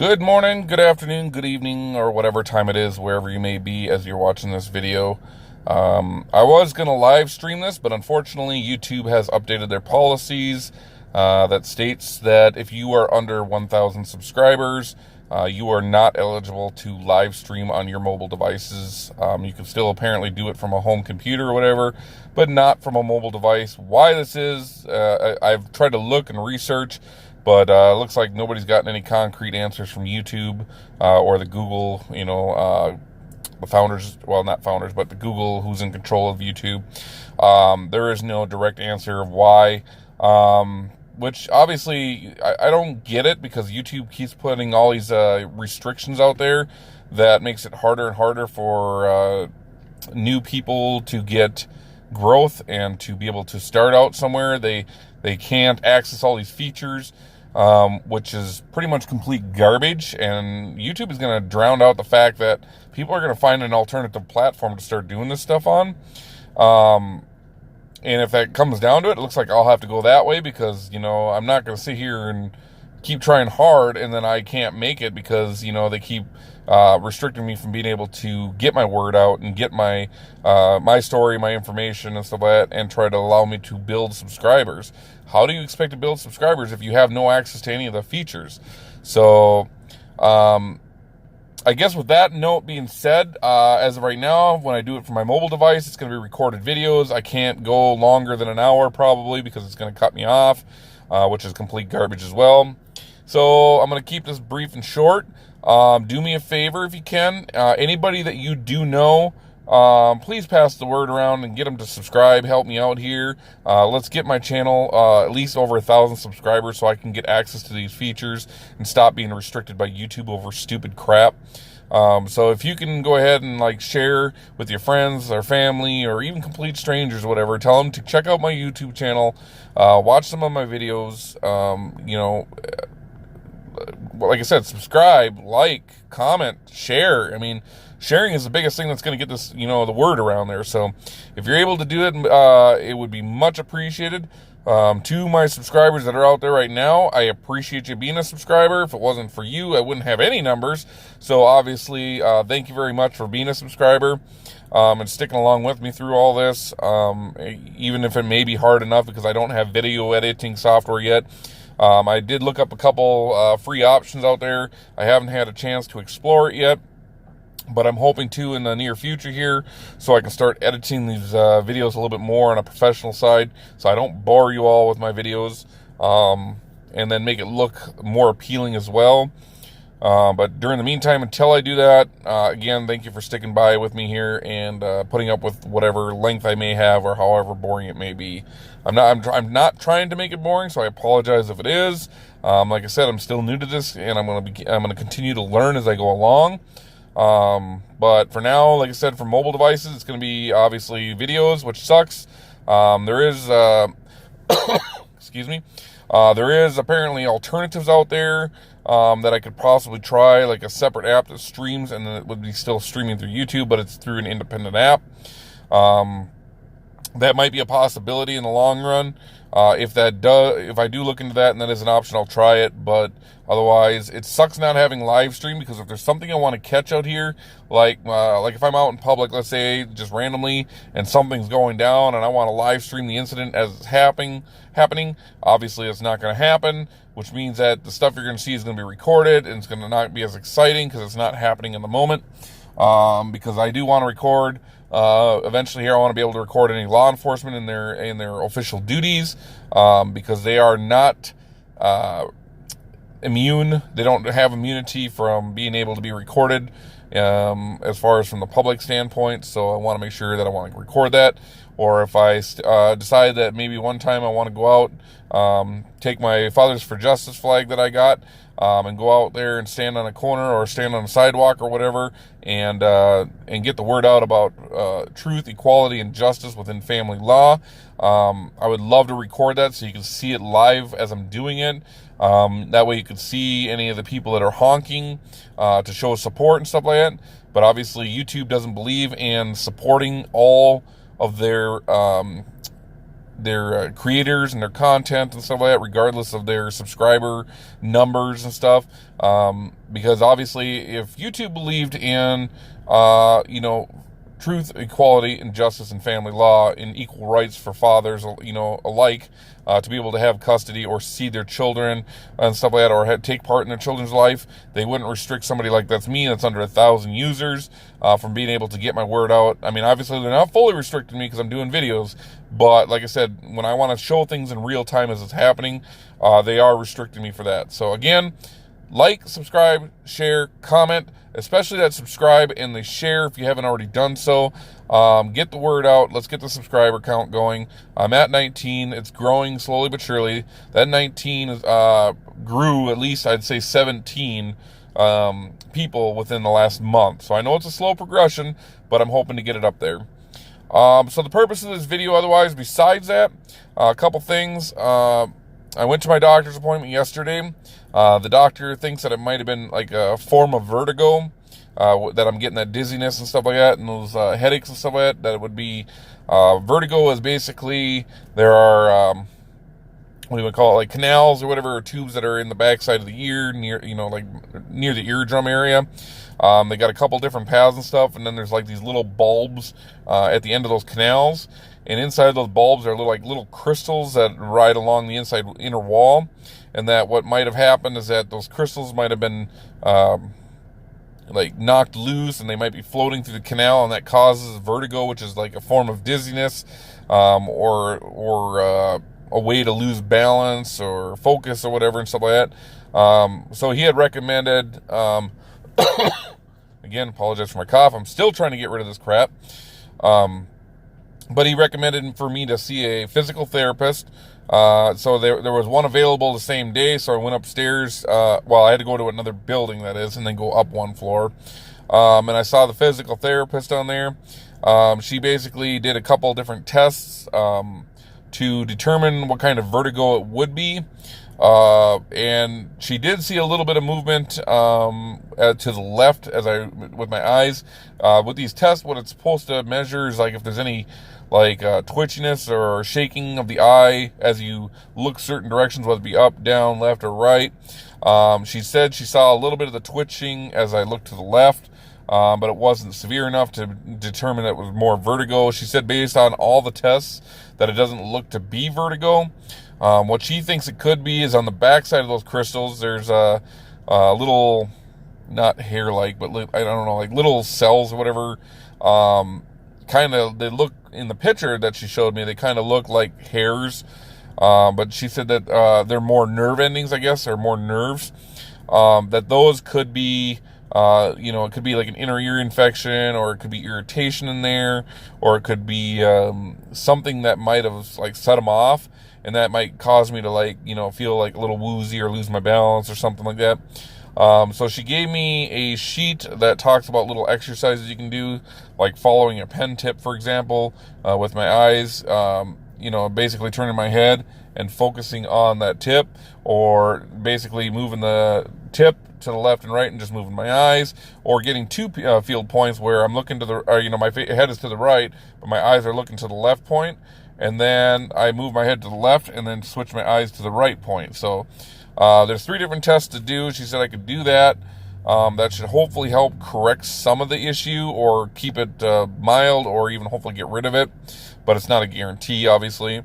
Good morning, good afternoon, good evening, or whatever time it is, wherever you may be as you're watching this video. I was going to live stream this, but unfortunately YouTube has updated their policies that states that if you are under 1,000 subscribers, you are not eligible to live stream on your mobile devices. You can still apparently do it from a home computer or whatever, but not from a mobile device. Why this is, I've tried to look and research, but it looks like nobody's gotten any concrete answers from YouTube or the Google, the founders, well, not founders, but the Google who's in control of YouTube. There is no direct answer of why, which obviously I don't get it, because YouTube keeps putting all these restrictions out there that makes it harder and harder for new people to get growth and to be able to start out somewhere. They can't access all these features, which is pretty much complete garbage, and YouTube is going to drown out the fact that people are going to find an alternative platform to start doing this stuff on. And if that comes down to it, it looks like I'll have to go that way, because, I'm not going to sit here and keep trying hard and then I can't make it because, they keep restricting me from being able to get my word out and get my my story, my information and stuff like that, and try to allow me to build subscribers. How do you expect to build subscribers if you have no access to any of the features? So, I guess with that note being said, as of right now, when I do it from my mobile device, it's going to be recorded videos. I can't go longer than an hour probably, because it's going to cut me off, which is complete garbage as well. So I'm going to keep this brief and short. Do me a favor if you can. Anybody that you do know, please pass the word around and get them to subscribe. Help me out here. Let's get my channel at least over 1,000 subscribers so I can get access to these features and stop being restricted by YouTube over stupid crap. So if you can go ahead and share with your friends or family or even complete strangers or whatever, tell them to check out my YouTube channel, watch some of my videos, like I said, subscribe, like, comment, share. I mean, sharing is the biggest thing that's going to get this, the word around there. So if you're able to do it, it would be much appreciated. To my subscribers that are out there right now, I appreciate you being a subscriber. If it wasn't for you, I wouldn't have any numbers. So obviously, thank you very much for being a subscriber, and sticking along with me through all this, even if it may be hard enough because I don't have video editing software yet. I did look up a couple free options out there. I haven't had a chance to explore it yet, but I'm hoping to in the near future here, so I can start editing these videos a little bit more on a professional side, so I don't bore you all with my videos, and then make it look more appealing as well. But during the meantime, until I do that, again, thank you for sticking by with me here and putting up with whatever length I may have or however boring it may be. I'm not trying to make it boring, so I apologize if it is. Like I said, I'm still new to this, and I'm gonna continue to learn as I go along. But for now, like I said, for mobile devices, it's gonna be obviously videos, which sucks. There is excuse me. There is apparently alternatives out there that I could possibly try, like a separate app that streams, and then it would be still streaming through YouTube, but it's through an independent app. That might be a possibility in the long run. If I do look into that and that is an option, I'll try it. But otherwise, it sucks not having live stream, because if there's something I want to catch out here, like if I'm out in public, let's say just randomly, and something's going down, and I want to live stream the incident as it's happening, obviously it's not going to happen, which means that the stuff you're going to see is going to be recorded, and it's going to not be as exciting because it's not happening in the moment. Because I do want to record. Eventually here I want to be able to record any law enforcement in their official duties, because they are not immune. They don't have immunity from being able to be recorded, as far as from the public standpoint. So I want to make sure that I want to record that. Or if I decide that maybe one time I want to go out, take my Fathers for Justice flag that I got, and go out there and stand on a corner or stand on a sidewalk or whatever, and get the word out about truth, equality, and justice within family law. I would love to record that so you can see it live as I'm doing it. That way you could see any of the people that are honking to show support and stuff like that. But obviously YouTube doesn't believe in supporting all of their creators and their content and stuff like that, regardless of their subscriber numbers and stuff. Because obviously, if YouTube believed in, truth, equality, and justice and family law and equal rights for fathers, alike, to be able to have custody or see their children and stuff like that, or take part in their children's life, they wouldn't restrict somebody like that's me, that's under 1,000 users, from being able to get my word out. I mean, obviously, they're not fully restricting me because I'm doing videos, but like I said, when I want to show things in real time as it's happening, they are restricting me for that. So again, like, subscribe, share, comment, especially that subscribe and the share if you haven't already done so. Get the word out. Let's get the subscriber count going. I'm at 19. It's growing slowly but surely. That 19 grew at least, I'd say, 17 people within the last month. So I know it's a slow progression, but I'm hoping to get it up there. So the purpose of this video, otherwise, besides that, a couple things. I went to my doctor's appointment yesterday. The doctor thinks that it might have been like a form of vertigo, that I'm getting that dizziness and stuff like that, and those headaches and stuff like that. That it would be vertigo is basically there are what do you call it, like canals or whatever, or tubes that are in the backside of the ear, near near the eardrum area. They got a couple different paths and stuff, and then there's like these little bulbs at the end of those canals. And inside of those bulbs are little crystals that ride along the inside inner wall. And that what might have happened is that those crystals might have been knocked loose, and they might be floating through the canal, and that causes vertigo, which is like a form of dizziness, or a way to lose balance or focus or whatever and stuff like that. So he had recommended, again, apologize for my cough. I'm still trying to get rid of this crap. But he recommended for me to see a physical therapist. So there was one available the same day, so I went upstairs. I had to go to another building, that is, and then go up one floor. And I saw the physical therapist down there. She basically did a couple different tests to determine what kind of vertigo it would be. And she did see a little bit of movement to the left with my eyes. With these tests, what it's supposed to measure is like if there's any twitchiness or shaking of the eye as you look certain directions, whether it be up, down, left, or right. She said she saw a little bit of the twitching as I looked to the left, but it wasn't severe enough to determine that it was more vertigo. She said based on all the tests that it doesn't look to be vertigo. What she thinks it could be is on the backside of those crystals, there's a little, not hair-like, but I don't know, like little cells or whatever. They look, in the picture that she showed me, they kind of look like hairs. But she said that they're more nerve endings, I guess, or more nerves. That those could be, it could be like an inner ear infection, or it could be irritation in there, or it could be something that might have set them off. And that might cause me to feel like a little woozy or lose my balance or something like that. So she gave me a sheet that talks about little exercises you can do, like following a pen tip, for example, with my eyes, basically turning my head and focusing on that tip, or basically moving the tip to the left and right and just moving my eyes, or getting two field points where I'm looking to my head is to the right, but my eyes are looking to the left point. And then I move my head to the left and then switch my eyes to the right point. So there's 3 different tests to do. She said I could do that. That should hopefully help correct some of the issue, or keep it mild, or even hopefully get rid of it. But it's not a guarantee, obviously.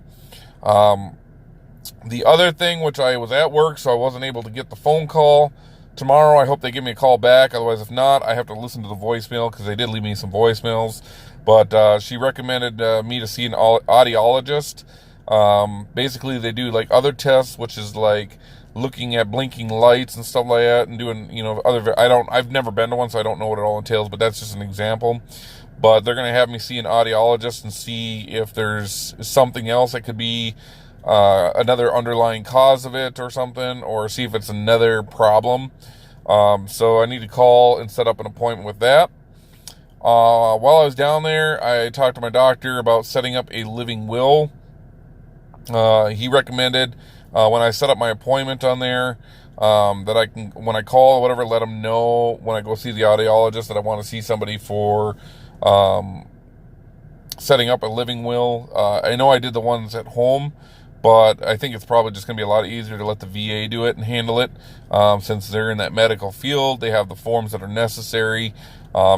The other thing, which I was at work, so I wasn't able to get the phone call. Tomorrow, I hope they give me a call back. Otherwise, if not, I have to listen to the voicemail, because they did leave me some voicemails. But she recommended me to see an audiologist. Basically, they do other tests, which is looking at blinking lights and stuff like that, and doing I've never been to one, so I don't know what it all entails. But that's just an example. But they're going to have me see an audiologist and see if there's something else that could be another underlying cause of it or something, or see if it's another problem. So I need to call and set up an appointment with that. While I was down there, I talked to my doctor about setting up a living will. He recommended when I set up my appointment on there, that I can, when I call or whatever, let him know when I go see the audiologist that I want to see somebody for setting up a living will. I know I did the ones at home, but I think it's probably just going to be a lot easier to let the VA do it and handle it, since they're in that medical field. They have the forms that are necessary.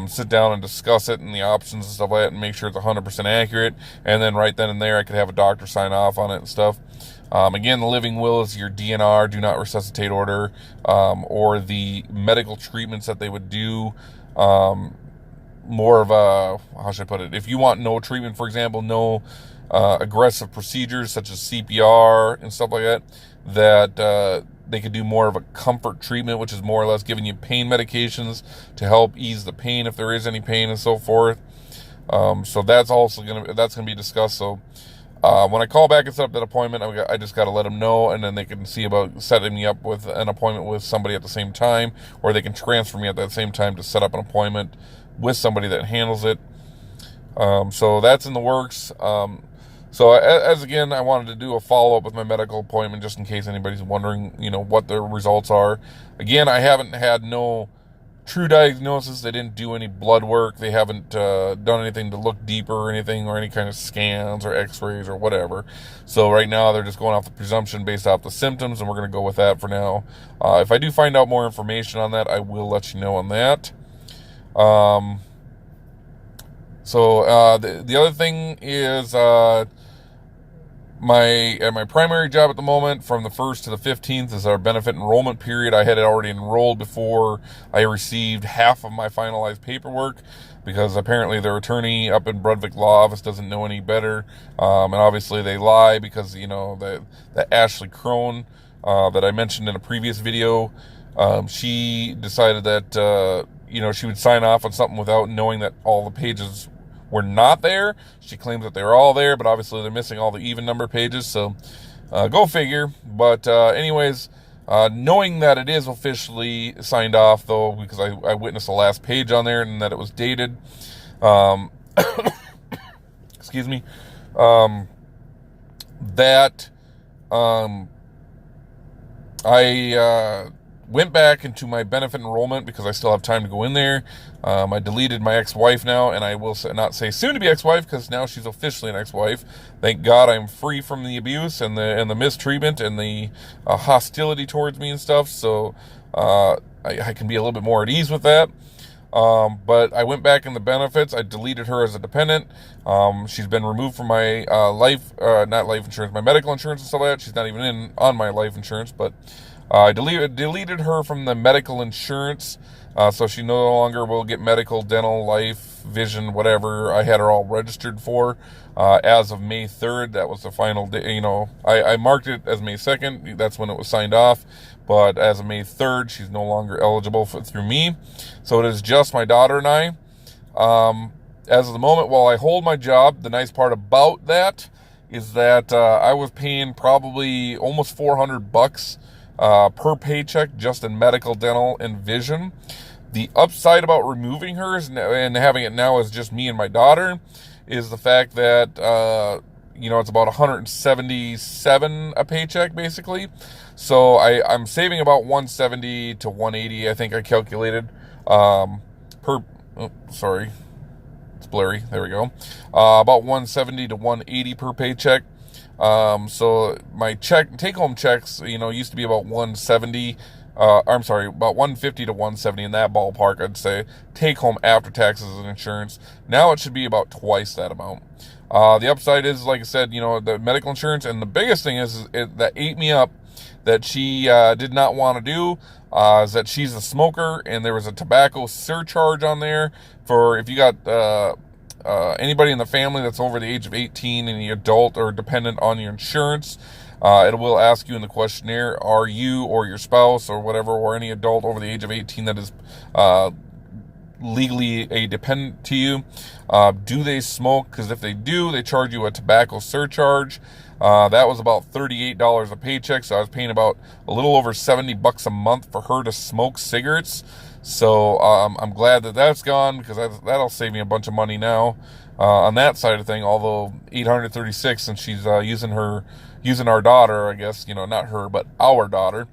Sit down and discuss it and the options and stuff like that and make sure it's 100% accurate. And then right then and there, I could have a doctor sign off on it and stuff. Again, the living will is your DNR, do not resuscitate order, or the medical treatments that they would do. More of a, how should I put it? If you want no treatment, for example, no aggressive procedures such as CPR and stuff like that, that they could do more of a comfort treatment, which is more or less giving you pain medications to help ease the pain if there is any pain and so forth. So that's also gonna be discussed. So when I call back and set up that appointment, I just got to let them know, and then they can see about setting me up with an appointment with somebody at the same time, or they can transfer me at that same time to set up an appointment with somebody that handles it. So that's in the works. So as again, I wanted to do a follow-up with my medical appointment just in case anybody's wondering, what the results are. Again, I haven't had no true diagnosis. They didn't do any blood work. They haven't done anything to look deeper or anything, or any kind of scans or x-rays or whatever. So right now they're just going off the presumption based off the symptoms, and we're going to go with that for now. If I do find out more information on that, I will let you know on that. The other thing is my primary job at the moment, from the 1st to the 15th, is our benefit enrollment period. I had already enrolled before I received half of my finalized paperwork, because apparently their attorney up in Brunswick Law Office doesn't know any better, and obviously they lie, because the Ashley Crone that I mentioned in a previous video, she decided that she would sign off on something without knowing that all the pages were not there. She claims that they're all there, but obviously they're missing all the even number pages, so go figure. But anyways, knowing that it is officially signed off, though, because I witnessed the last page on there and that it was dated, excuse me, I went back into my benefit enrollment because I still have time to go in there. I deleted my ex-wife now, and I will not say soon-to-be ex-wife, because now she's officially an ex-wife. Thank God I'm free from the abuse and the mistreatment and the hostility towards me and stuff, so I can be a little bit more at ease with that. But I went back in the benefits. I deleted her as a dependent. She's been removed from my not life insurance, my medical insurance and stuff like that. She's not even on my life insurance, but I deleted her from the medical insurance, so she no longer will get medical, dental, life, vision, whatever I had her all registered for. As of May 3rd, that was the final day. I marked it as May 2nd. That's when it was signed off. But as of May 3rd, she's no longer eligible through me. So it is just my daughter and I. As of the moment, while I hold my job, the nice part about that is that I was paying probably almost $400 per paycheck just in medical, dental, and vision. The upside about removing her and having it now as just me and my daughter is the fact that it's about $177 a paycheck basically. So I'm saving about $170 to $180. I think I calculated sorry, it's blurry. There we go. About $170 to $180 per paycheck. So my take-home checks, used to be about $170. About $150 to $170 in that ballpark, I'd say. Take home after taxes and insurance. Now it should be about twice that amount. The upside is, like I said, the medical insurance, and the biggest thing is that ate me up that she did not want to do is that she's a smoker, and there was a tobacco surcharge on there for if you got anybody in the family that's over the age of 18, any adult or dependent on your insurance. It will ask you in the questionnaire, are you or your spouse or whatever, or any adult over the age of 18 that is legally a dependent to you, do they smoke? Because if they do, they charge you a tobacco surcharge. That was about $38 a paycheck, so I was paying about a little over $70 a month for her to smoke cigarettes. So I'm glad that that's gone, because that'll save me a bunch of money now. on that side of thing. Although 836, and she's using our daughter, I guess, not her, but our daughter,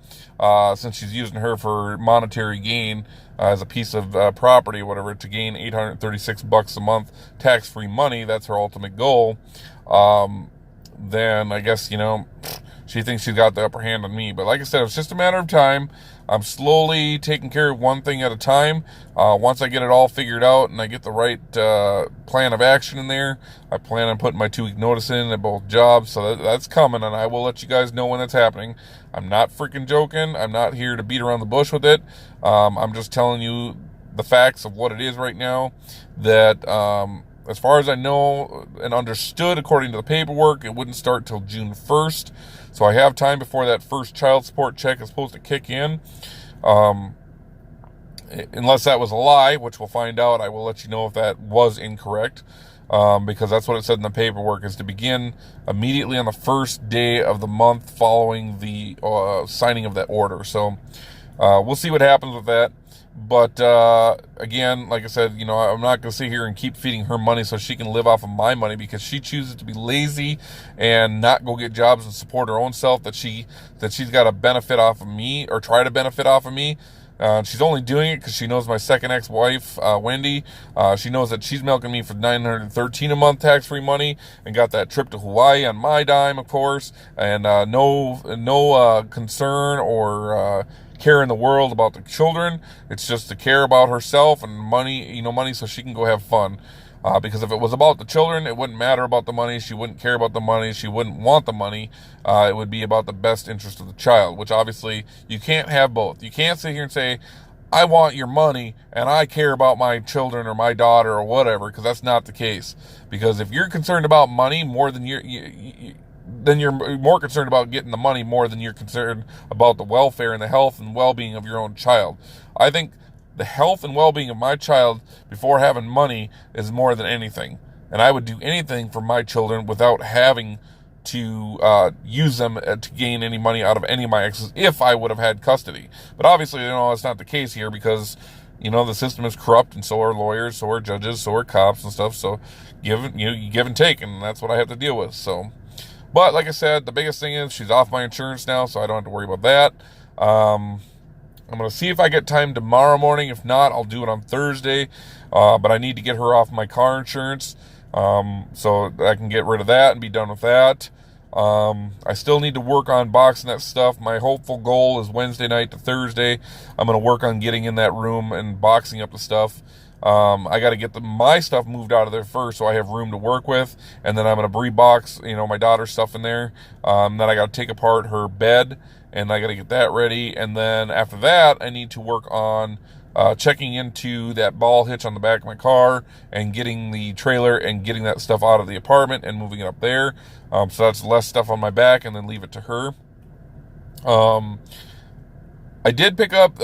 since she's using her for monetary gain as a piece of property, whatever, to gain $836 a month tax-free money. That's her ultimate goal. Then I guess, she thinks she's got the upper hand on me. But like I said, it's just a matter of time. I'm slowly taking care of one thing at a time. Once I get it all figured out and I get the right plan of action in there, I plan on putting my 2-week notice in at both jobs. So that's coming, and I will let you guys know when that's happening. I'm not freaking joking. I'm not here to beat around the bush with it. I'm just telling you the facts of what it is right now. That as far as I know and understood, according to the paperwork, it wouldn't start till June 1st. So I have time before that first child support check is supposed to kick in. Unless that was a lie, which we'll find out. I will let you know if that was incorrect. Because that's what it said in the paperwork, is to begin immediately on the first day of the month following the signing of that order. So we'll see what happens with that. But again, like I said, I'm not going to sit here and keep feeding her money so she can live off of my money, because she chooses to be lazy and not go get jobs and support her own self, that she's got to benefit off of me, or try to benefit off of me. She's only doing it because she knows my second ex-wife, Wendy. She knows that she's milking me for $913 a month tax-free money, and got that trip to Hawaii on my dime, of course, and no concern or care in the world about the children. It's just to care about herself and money, money so she can go have fun. Because if it was about the children, it wouldn't matter about the money. She wouldn't care about the money. She wouldn't want the money. It would be about the best interest of the child, which obviously you can't have both. You can't sit here and say, I want your money and I care about my children or my daughter or whatever, because that's not the case. Because if you're concerned about money more than then you're more concerned about getting the money more than you're concerned about the welfare and the health and well-being of your own child. I think the health and well-being of my child before having money is more than anything. And I would do anything for my children without having to use them to gain any money out of any of my exes if I would have had custody. But obviously, that's not the case here, because, the system is corrupt, and so are lawyers, so are judges, so are cops and stuff. So you give and take, and that's what I have to deal with. So, but like I said, the biggest thing is she's off my insurance now, so I don't have to worry about that. I'm going to see if I get time tomorrow morning. If not, I'll do it on Thursday. But I need to get her off my car insurance so that I can get rid of that and be done with that. I still need to work on boxing that stuff. My hopeful goal is Wednesday night to Thursday. I'm going to work on getting in that room and boxing up the stuff. I got to get my stuff moved out of there first so I have room to work with. And then I'm going to rebox, my daughter's stuff in there. Then I got to take apart her bed, and I got to get that ready. And then after that, I need to work on checking into that ball hitch on the back of my car and getting the trailer and getting that stuff out of the apartment and moving it up there. So that's less stuff on my back, and then leave it to her. I did pick up,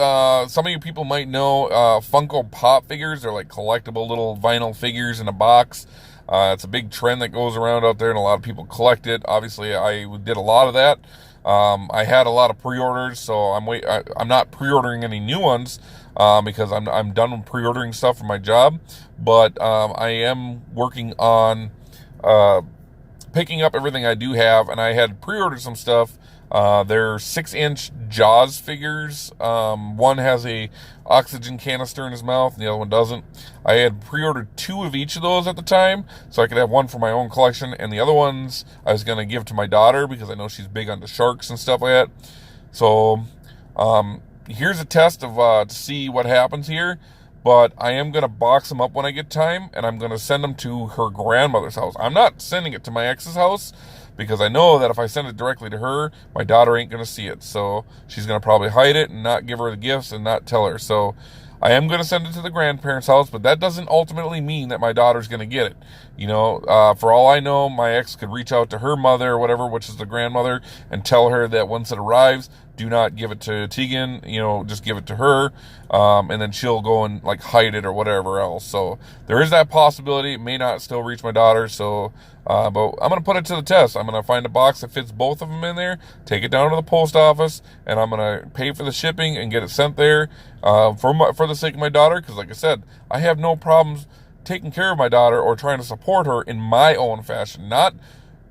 some of you people might know, Funko Pop figures. They're like collectible little vinyl figures in a box. It's a big trend that goes around out there, and a lot of people collect it. Obviously, I did a lot of that. I had a lot of pre-orders, so I'm not pre-ordering any new ones because I'm done with pre-ordering stuff for my job. But I am working on picking up everything I do have, and I had pre-ordered some stuff. They're 6-inch Jaws figures. One has a oxygen canister in his mouth, and the other one doesn't. I had pre-ordered 2 of each of those at the time, so I could have one for my own collection, and the other ones I was going to give to my daughter because I know she's big onto sharks and stuff like that. So here's a test of to see what happens here. But I am going to box them up when I get time, and I'm going to send them to her grandmother's house. I'm not sending it to my ex's house, because I know that if I send it directly to her, my daughter ain't going to see it. So she's going to probably hide it and not give her the gifts and not tell her. So I am going to send it to the grandparents' house, but that doesn't ultimately mean that my daughter's going to get it. For all I know, my ex could reach out to her mother or whatever, which is the grandmother, and tell her that once it arrives, do not give it to Tegan, just give it to her, and then she'll go and hide it or whatever else. So there is that possibility. It may not still reach my daughter, so but I'm going to put it to the test. I'm going to find a box that fits both of them in there, take it down to the post office, and I'm going to pay for the shipping and get it sent there for the sake of my daughter, because like I said, I have no problems taking care of my daughter or trying to support her in my own fashion, not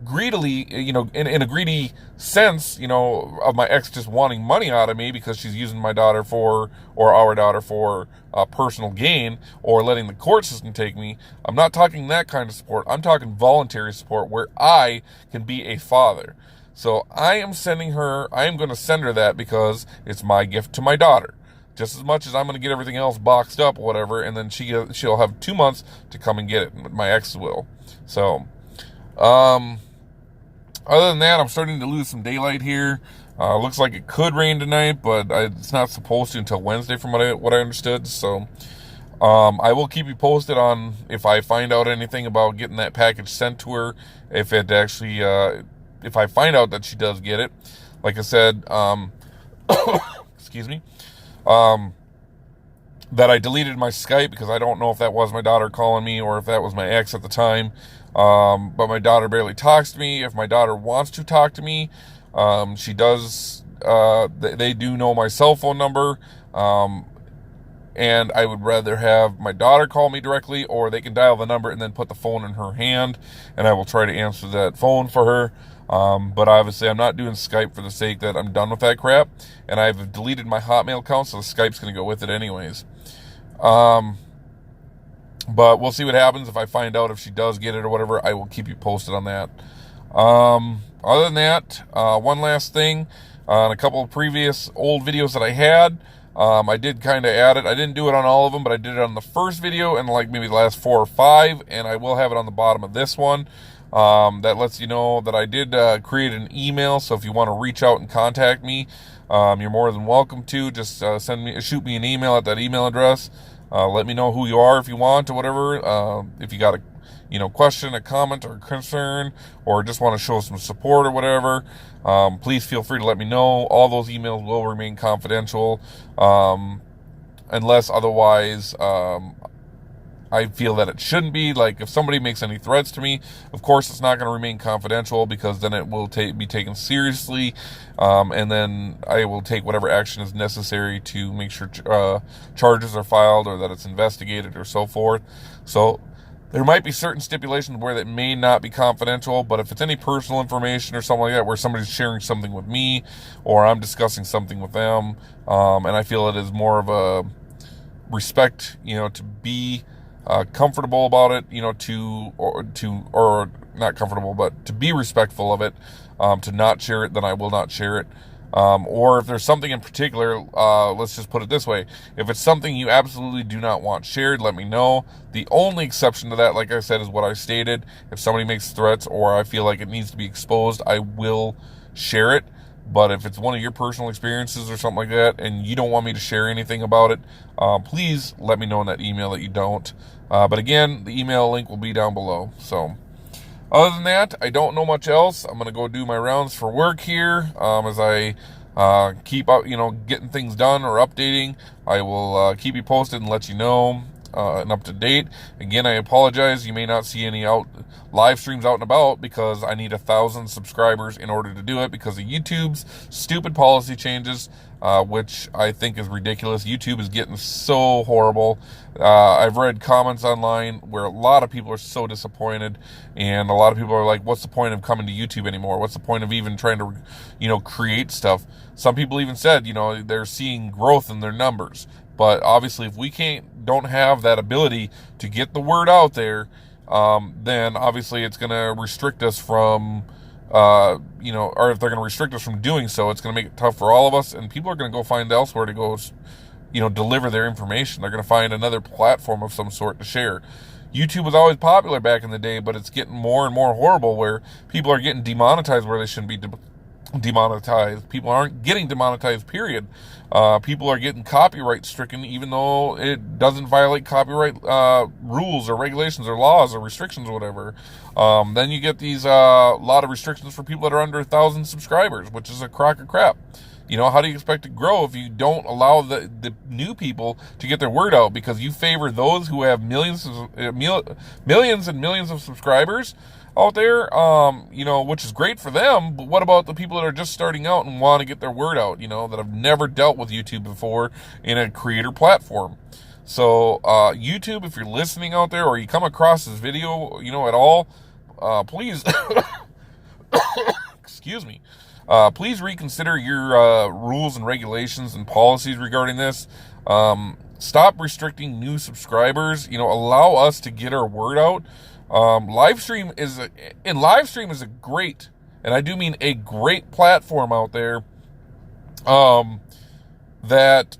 greedily, in a greedy sense, of my ex just wanting money out of me because she's using my daughter or our daughter for personal gain, or letting the court system take me. I'm not talking that kind of support. I'm talking voluntary support where I can be a father. So I am going to send her that because it's my gift to my daughter. Just as much as I'm going to get everything else boxed up, whatever, and then she'll have 2 months to come and get it. My ex will. So, other than that, I'm starting to lose some daylight here. Looks like it could rain tonight, but it's not supposed to until Wednesday from what I understood. So I will keep you posted on if I find out anything about getting that package sent to her. If it actually, if I find out that she does get it. Like I said, excuse me, that I deleted my Skype because I don't know if that was my daughter calling me or if that was my ex at the time. But my daughter barely talks to me. If my daughter wants to talk to me, she does. They do know my cell phone number. And I would rather have my daughter call me directly, or they can dial the number and then put the phone in her hand, and I will try to answer that phone for her. But obviously I'm not doing Skype for the sake that I'm done with that crap, and I've deleted my Hotmail account, so the Skype's going to go with it anyways. But we'll see what happens. If I find out if she does get it or whatever, I will keep you posted on that. Other than that, one last thing, on a couple of previous old videos that I had, I did kind of add it. I didn't do it on all of them, but I did it on the first video and like maybe the last 4 or 5, and I will have it on the bottom of this one. That lets you know that I did create an email, so if you want to reach out and contact me, you're more than welcome to. Just shoot me an email at that email address. Let me know who you are if you want or whatever. If you got a question, a comment, or a concern, or just want to show some support or whatever, please feel free to let me know. All those emails will remain confidential, unless otherwise I feel that it shouldn't be. Like, if somebody makes any threats to me, of course it's not going to remain confidential, because then it will be taken seriously, and then I will take whatever action is necessary to make sure charges are filed, or that it's investigated, or so forth. So there might be certain stipulations where that may not be confidential, but if it's any personal information or something like that, where somebody's sharing something with me, or I'm discussing something with them, and I feel it is more of a respect, to be comfortable about it, or not comfortable, but to be respectful of it, to not share it, then I will not share it. Or if there's something in particular, let's just put it this way. If it's something you absolutely do not want shared, let me know. The only exception to that, like I said, is what I stated. If somebody makes threats or I feel like it needs to be exposed, I will share it. But if it's one of your personal experiences or something like that, and you don't want me to share anything about it, please let me know in that email that you don't. But again, the email link will be down below. So other than that, I don't know much else. I'm going to go do my rounds for work here. As I keep out, getting things done or updating, I will keep you posted and let you know and up to date. Again, I apologize. You may not see any live streams out and about, because I need 1,000 subscribers in order to do it, because of YouTube's stupid policy changes, which I think is ridiculous. YouTube is getting so horrible. I've read comments online where a lot of people are so disappointed, and a lot of people are like, what's the point of coming to YouTube anymore? What's the point of even trying to, create stuff? Some people even said, they're seeing growth in their numbers. But obviously, if we don't have that ability to get the word out there, then obviously it's going to restrict us from, or if they're going to restrict us from doing so, it's going to make it tough for all of us, and people are going to go find elsewhere to go, deliver their information. They're going to find another platform of some sort to share. YouTube was always popular back in the day, but it's getting more and more horrible, where people are getting demonetized where they shouldn't be demonetized. People aren't getting demonetized, period. People are getting copyright stricken, even though it doesn't violate copyright rules or regulations or laws or restrictions or whatever. Then you get these lot of restrictions for people that are under 1,000 subscribers, which is a crock of crap. How do you expect to grow if you don't allow the new people to get their word out, because you favor those who have millions and millions of subscribers out there, which is great for them, but what about the people that are just starting out and want to get their word out, that have never dealt with YouTube before in a creator platform? So YouTube, if you're listening out there or you come across this video, at all, please, excuse me, please reconsider your lives and regulations and policies regarding this. Stop restricting new subscribers. Allow us to get our word out. Livestream is a great, and I do mean a great platform out there that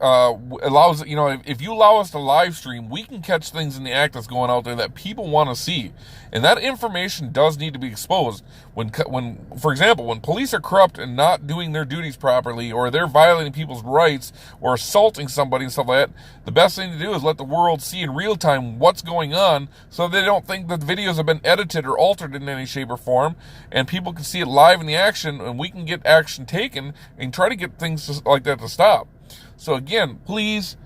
allows, if you allow us to live stream, we can catch things in the act that's going out there that people want to see. And that information does need to be exposed. When, for example, when police are corrupt and not doing their duties properly, or they're violating people's rights or assaulting somebody and stuff like that, the best thing to do is let the world see in real time what's going on, so they don't think that the videos have been edited or altered in any shape or form, and people can see it live in the action, and we can get action taken and try to get things like that to stop. So again, please,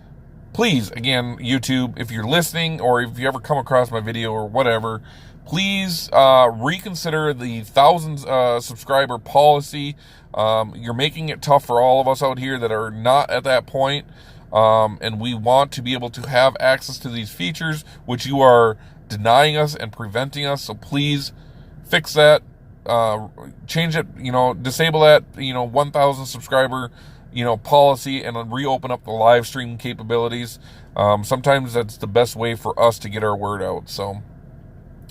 again, YouTube, if you're listening or if you ever come across my video or whatever, please reconsider the 1,000 subscriber policy. You're making it tough for all of us out here that are not at that point, and we want to be able to have access to these features, which you are denying us and preventing us. So please fix that, change it, disable that, 1,000 subscriber policy, and reopen up the live stream capabilities. Sometimes that's the best way for us to get our word out. So,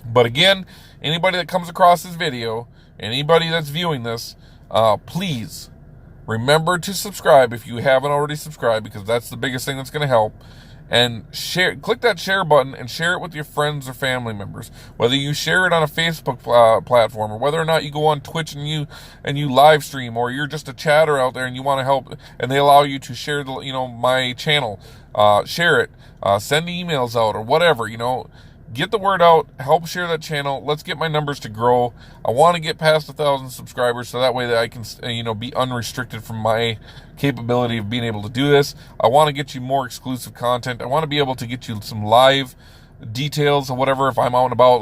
but again, anybody that comes across this video, anybody that's viewing this, please remember to subscribe if you haven't already subscribed, because that's the biggest thing that's going to help. And click that share button and share it with your friends or family members. Whether you share it on a Facebook platform, or whether or not you go on Twitch and you live stream, or you're just a chatter out there and you want to help, and they allow you to share my channel, share it, send emails out or whatever. Get the word out, help share that channel. Let's get my numbers to grow. I want to get past 1,000 subscribers, so that way that I can, be unrestricted from my capability of being able to do this. I want to get you more exclusive content. I want to be able to get you some live details or whatever if I'm out and about.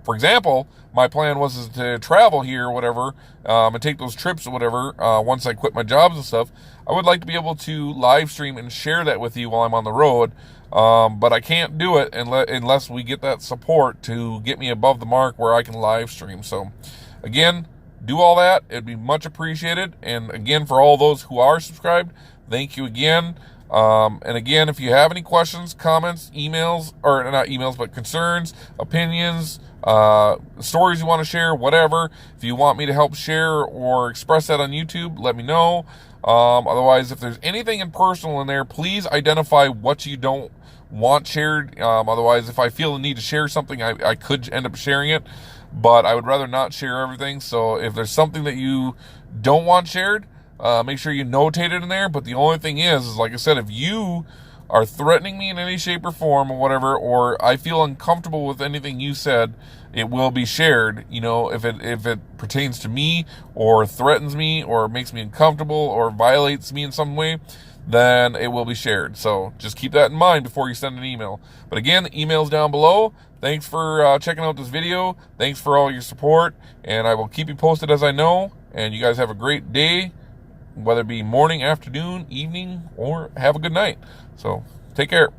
For example, my plan was to travel here or whatever, and take those trips or whatever, once I quit my jobs and stuff. I would like to be able to live stream and share that with you while I'm on the road. But I can't do it unless we get that support to get me above the mark where I can live stream. So again, do all that. It'd be much appreciated. And again, for all those who are subscribed, thank you again. And again, if you have any questions, comments, emails, or not emails, but concerns, opinions, stories you want to share, whatever, if you want me to help share or express that on YouTube, let me know. Otherwise, if there's anything personal in there, please identify what you don't want shared. Otherwise, if I feel the need to share something, I could end up sharing it, but I would rather not share everything. So if there's something that you don't want shared, make sure you notate it in there. But the only thing is like I said, if you are threatening me in any shape or form or whatever, or I feel uncomfortable with anything you said, it will be shared. If it pertains to me or threatens me or makes me uncomfortable or violates me in some way, then it will be shared. So just keep that in mind before you send an email. But again, the email's down below. Thanks for checking out this video. Thanks for all your support, and I will keep you posted as I know. And you guys have a great day, whether it be morning, afternoon, evening, or have a good night. So take care.